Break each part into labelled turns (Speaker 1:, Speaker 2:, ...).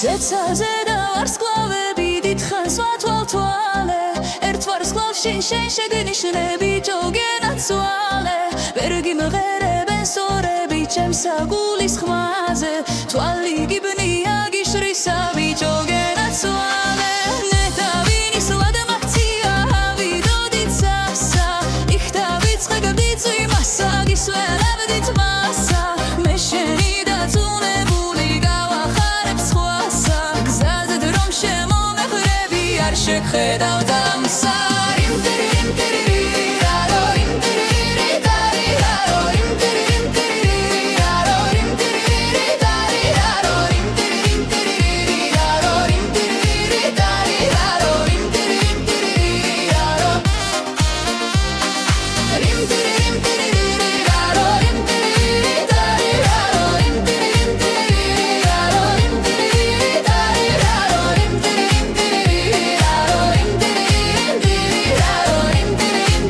Speaker 1: ზეცაზე და ვარსკვლავები დიდხანს ვათვალთვალე ერთ ვარსკვლავში შენ შეგნიშნები ჯოგენაცვალე ვერ გიმღერებენ სორები ჩემს საგულის ხმაზე თვალი გიბნია გიშრისავი ჯოგენაცვალე შეგხედავ და მსარიმ ტირიმ ტირირი რარო რიმ ტირირი დარი რარო რიმ ტირიმ ტირირი რარო რიმ ტირირი დარი რარო რიმ ტირიმ ტირირი რარო რიმ ტირირი დარი რარო რიმ ტირიმ ტირირი რარო რიმ ტირიმ ტირირი რარო რიმ ტირირი დარი რარო რიმ ტირიმ ტირირი რარო რიმ ტირირი დარი რარო რიმ ტირიმ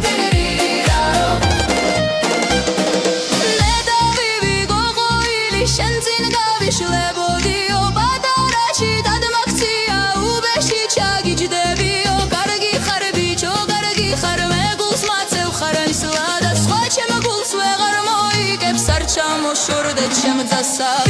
Speaker 1: ჩამოშორდა ჩემ დასა